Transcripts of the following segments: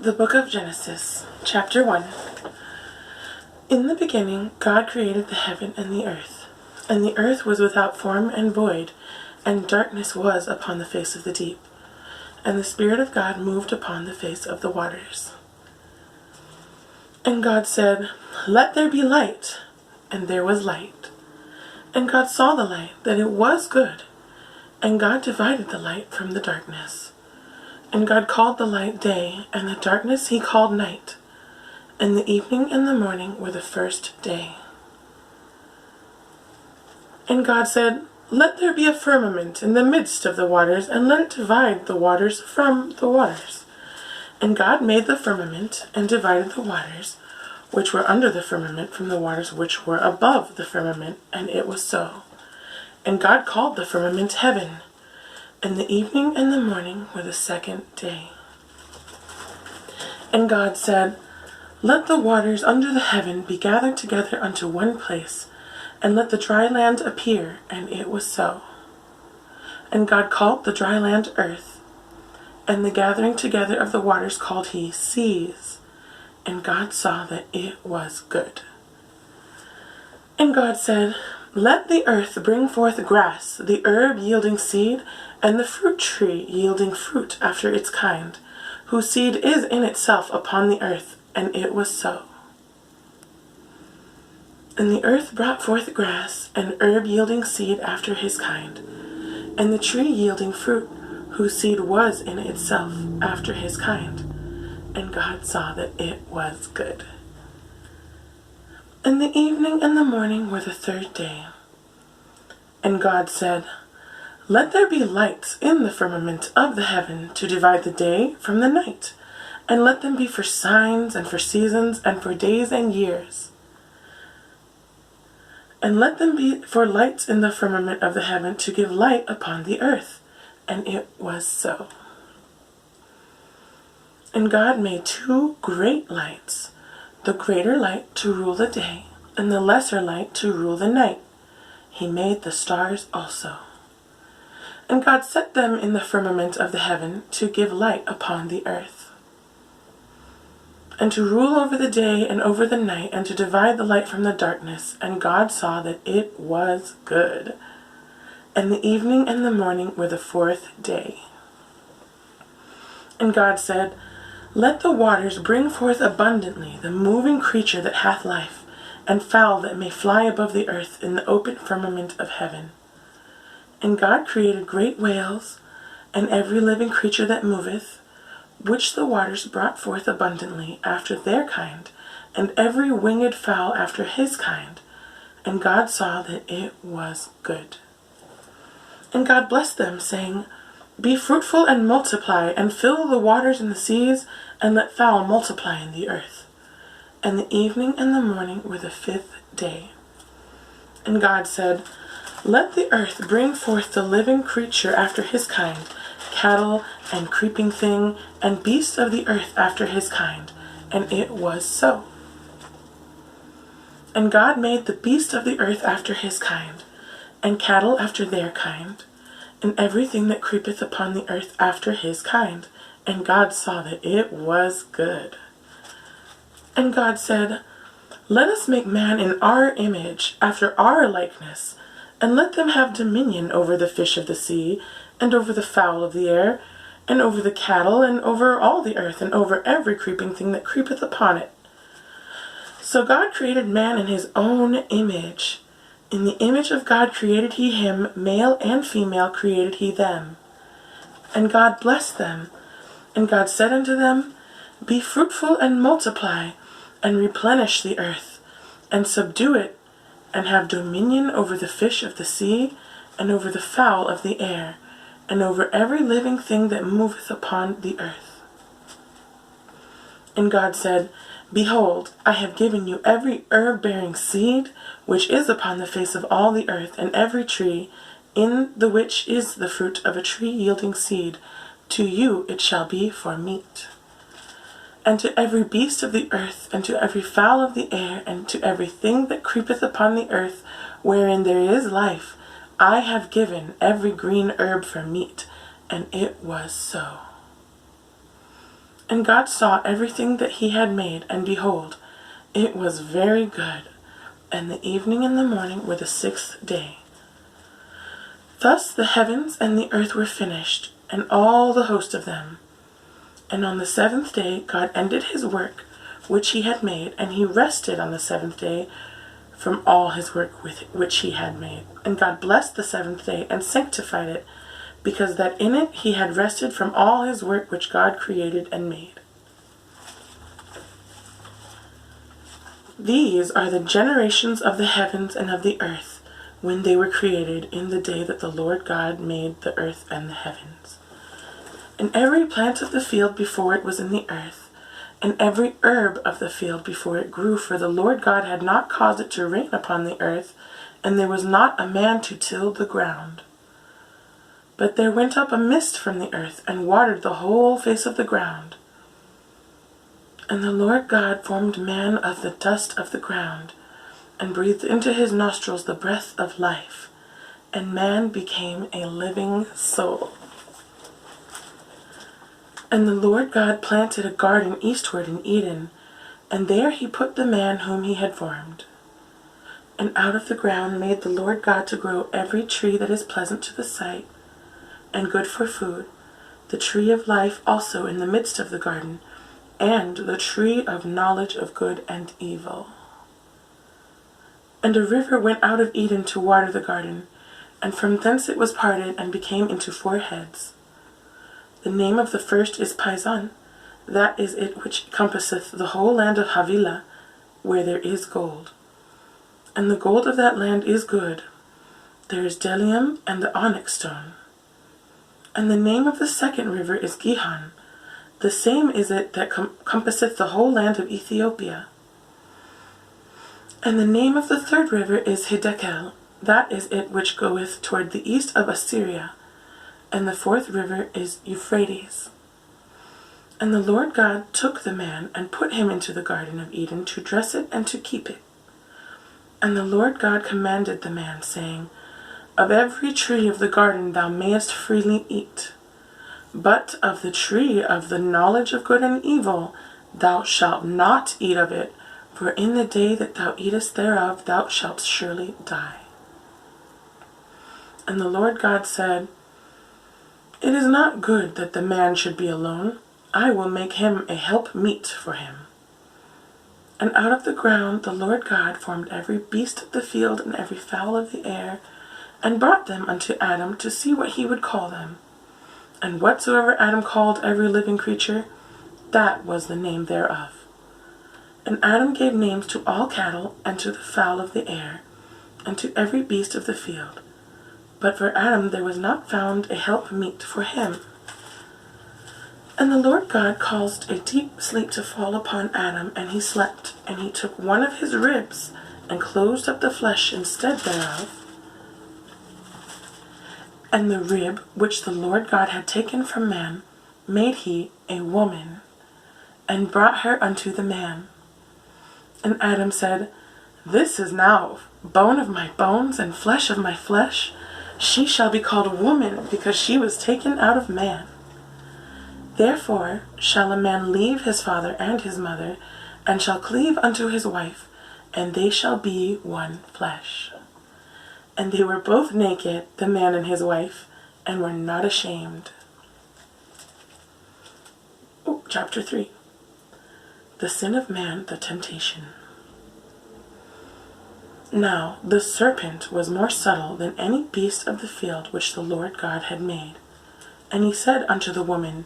The Book of Genesis, Chapter 1. In the beginning, God created the heaven and the earth was without form and void, and darkness was upon the face of the deep, and the Spirit of God moved upon the face of the waters. And God said, "Let there be light," and there was light. And God saw the light, that it was good, and God divided the light from the darkness. And God called the light day, and the darkness he called night. And the evening and the morning were the first day. And God said, "Let there be a firmament in the midst of the waters, and let it divide the waters from the waters." And God made the firmament, and divided the waters which were under the firmament from the waters which were above the firmament, and it was so. And God called the firmament heaven. And the evening and the morning were the second day. And God said, "Let the waters under the heaven be gathered together unto one place, and let the dry land appear," and it was so. And God called the dry land earth, and the gathering together of the waters called he seas. And God saw that it was good. And God said, "Let the earth bring forth grass, the herb yielding seed, and the fruit tree yielding fruit after its kind, whose seed is in itself upon the earth," and it was so. And the earth brought forth grass, and herb yielding seed after his kind, and the tree yielding fruit, whose seed was in itself after his kind. And God saw that it was good. And the evening and the morning were the third day. And God said, "Let there be lights in the firmament of the heaven to divide the day from the night, and let them be for signs and for seasons and for days and years. And let them be for lights in the firmament of the heaven to give light upon the earth." And it was so. And God made two great lights, the greater light to rule the day, and the lesser light to rule the night. He made the stars also. And God set them in the firmament of the heaven to give light upon the earth, and to rule over the day and over the night, and to divide the light from the darkness. And God saw that it was good. And the evening and the morning were the fourth day. And God said, "Let the waters bring forth abundantly the moving creature that hath life, and fowl that may fly above the earth in the open firmament of heaven." And God created great whales, and every living creature that moveth, which the waters brought forth abundantly after their kind, and every winged fowl after his kind. And God saw that it was good. And God blessed them, saying, "Be fruitful and multiply, and fill the waters in the seas, and let fowl multiply in the earth." And the evening and the morning were the fifth day. And God said, "Let the earth bring forth the living creature after his kind, cattle and creeping thing, and beasts of the earth after his kind." And it was so. And God made the beasts of the earth after his kind, and cattle after their kind, and everything that creepeth upon the earth after his kind. And God saw that it was good. And God said, "Let us make man in our image, after our likeness, and let them have dominion over the fish of the sea, and over the fowl of the air, and over the cattle, and over all the earth, and over every creeping thing that creepeth upon it." So God created man in his own image. In the image of God created he him, male and female created he them. And God blessed them. And God said unto them, "Be fruitful and multiply, and replenish the earth, and subdue it, and have dominion over the fish of the sea, and over the fowl of the air, and over every living thing that moveth upon the earth." And God said, "Behold, I have given you every herb-bearing seed, which is upon the face of all the earth, and every tree, in the which is the fruit of a tree yielding seed. To you it shall be for meat. And to every beast of the earth, and to every fowl of the air, and to every thing that creepeth upon the earth, wherein there is life, I have given every green herb for meat." And it was so. And God saw everything that he had made, and behold, it was very good. And the evening and the morning were the sixth day. Thus the heavens and the earth were finished, and all the host of them. And on the seventh day God ended his work which he had made, and he rested on the seventh day from all his work which he had made. And God blessed the seventh day and sanctified it, because that in it he had rested from all his work which God created and made. These are the generations of the heavens and of the earth, when they were created in the day that the Lord God made the earth and the heavens. And every plant of the field before it was in the earth, and every herb of the field before it grew, for the Lord God had not caused it to rain upon the earth, and there was not a man to till the ground. But there went up a mist from the earth, and watered the whole face of the ground. And the Lord God formed man of the dust of the ground, and breathed into his nostrils the breath of life, and man became a living soul. And the Lord God planted a garden eastward in Eden, and there he put the man whom he had formed. And out of the ground made the Lord God to grow every tree that is pleasant to the sight, and good for food, the tree of life also in the midst of the garden, and the tree of knowledge of good and evil. And a river went out of Eden to water the garden, and from thence it was parted and became into 4 heads. The name of the first is Pison, that is it which compasseth the whole land of Havilah, where there is gold. And the gold of that land is good. There is bdellium and the onyx stone. And the name of the second river is Gihon. The same is it that compasseth the whole land of Ethiopia. And the name of the third river is Hiddekel. That is it which goeth toward the east of Assyria. And the fourth river is Euphrates. And the Lord God took the man, and put him into the garden of Eden, to dress it and to keep it. And the Lord God commanded the man, saying, Of every tree of the garden thou mayest freely eat, but of the tree of the knowledge of good and evil thou shalt not eat of it, for in the day that thou eatest thereof thou shalt surely die. And the Lord God said, It is not good that the man should be alone. I will make him a helpmeet for him. And out of the ground the Lord God formed every beast of the field and every fowl of the air, and brought them unto Adam to see what he would call them. And whatsoever Adam called every living creature, that was the name thereof. And Adam gave names to all cattle, and to the fowl of the air, and to every beast of the field. But for Adam there was not found a helpmeet for him. And the Lord God caused a deep sleep to fall upon Adam, and he slept. And he took one of his ribs, and closed up the flesh instead thereof. And the rib which the Lord God had taken from man made he a woman, and brought her unto the man. And Adam said, This is now bone of my bones, and flesh of my flesh. She shall be called a woman, because she was taken out of man. Therefore shall a man leave his father and his mother, and shall cleave unto his wife, and they shall be one flesh. And they were both naked, the man and his wife, and were not ashamed. Chapter 3. The sin of man, the temptation. Now the serpent was more subtle than any beast of the field which the Lord God had made. And he said unto the woman,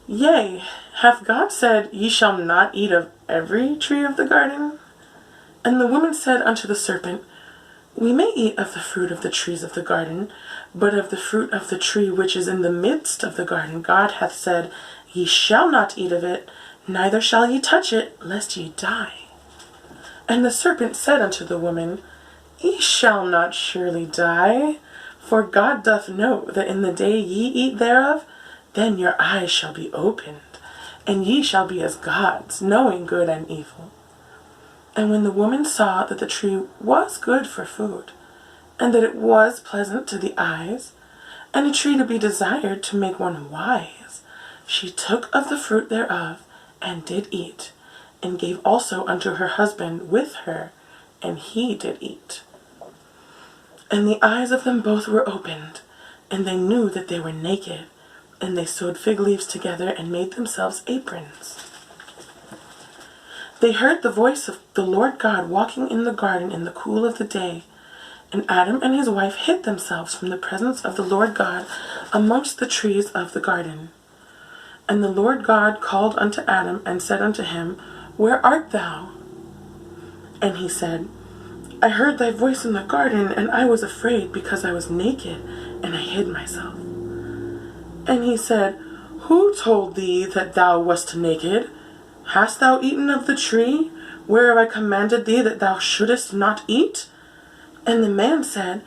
Yea, hath God said, Ye shall not eat of every tree of the garden? And the woman said unto the serpent, We may eat of the fruit of the trees of the garden, but of the fruit of the tree which is in the midst of the garden God hath said, Ye shall not eat of it, neither shall ye touch it, lest ye die. And the serpent said unto the woman, Ye shall not surely die, for God doth know that in the day ye eat thereof, then your eyes shall be opened, and ye shall be as gods, knowing good and evil. And when the woman saw that the tree was good for food, and that it was pleasant to the eyes, and a tree to be desired to make one wise, she took of the fruit thereof, and did eat, and gave also unto her husband with her, and he did eat. And the eyes of them both were opened, and they knew that they were naked, and they sewed fig leaves together, and made themselves aprons. They heard the voice of the Lord God walking in the garden in the cool of the day, and Adam and his wife hid themselves from the presence of the Lord God amongst the trees of the garden. And the Lord God called unto Adam, and said unto him, Where art thou? And he said, I heard thy voice in the garden, and I was afraid, because I was naked, and I hid myself. And he said, Who told thee that thou wast naked? Hast thou eaten of the tree, whereof I commanded thee that thou shouldest not eat? And the man said,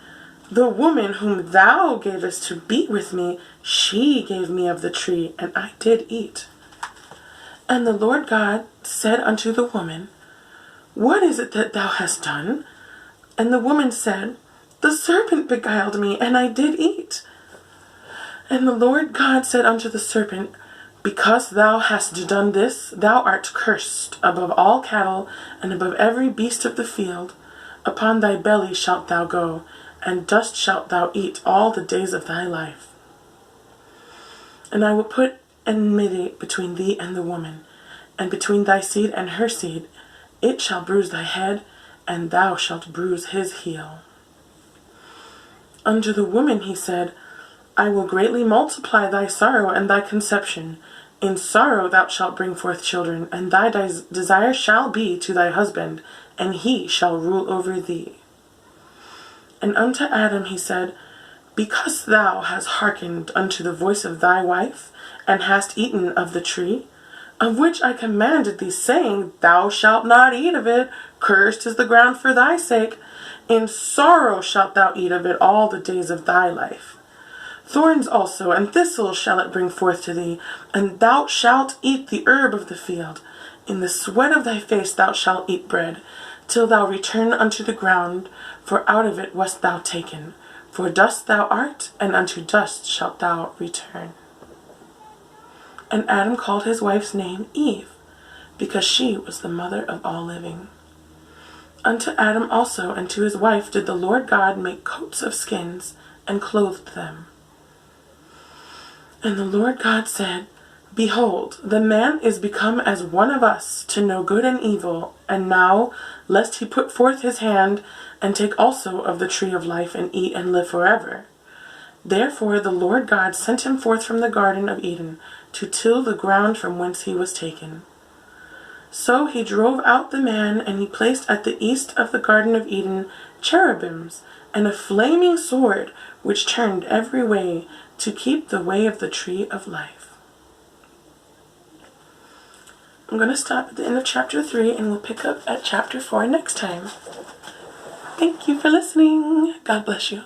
The woman whom thou gavest to be with me, she gave me of the tree, and I did eat. And the Lord God said unto the woman, What is it that thou hast done? And the woman said, The serpent beguiled me, and I did eat. And the Lord God said unto the serpent, Because thou hast done this, thou art cursed above all cattle, and above every beast of the field. Upon thy belly shalt thou go, and dust shalt thou eat all the days of thy life. And I will put enmity between thee and the woman, and between thy seed and her seed. It shall bruise thy head, and thou shalt bruise his heel. Unto the woman he said, I will greatly multiply thy sorrow and thy conception. In sorrow thou shalt bring forth children, and thy desire shall be to thy husband, and he shall rule over thee. And unto Adam he said, Because thou hast hearkened unto the voice of thy wife, and hast eaten of the tree, of which I commanded thee, saying, Thou shalt not eat of it, cursed is the ground for thy sake. In sorrow shalt thou eat of it all the days of thy life. Thorns also and thistles shall it bring forth to thee, and thou shalt eat the herb of the field. In the sweat of thy face thou shalt eat bread, till thou return unto the ground, for out of it wast thou taken. For dust thou art, and unto dust shalt thou return. And Adam called his wife's name Eve, because she was the mother of all living. Unto Adam also and to his wife did the Lord God make coats of skins, and clothed them. And the Lord God said, Behold, the man is become as one of us, to know good and evil. And now, lest he put forth his hand, and take also of the tree of life, and eat and live forever. Therefore the Lord God sent him forth from the garden of Eden, to till the ground from whence he was taken. So he drove out the man, and he placed at the east of the garden of Eden cherubims, and a flaming sword, which turned every way, to keep the way of the tree of life. I'm going to stop at the end of chapter 3, and we'll pick up at chapter 4 next time. Thank you for listening. God bless you.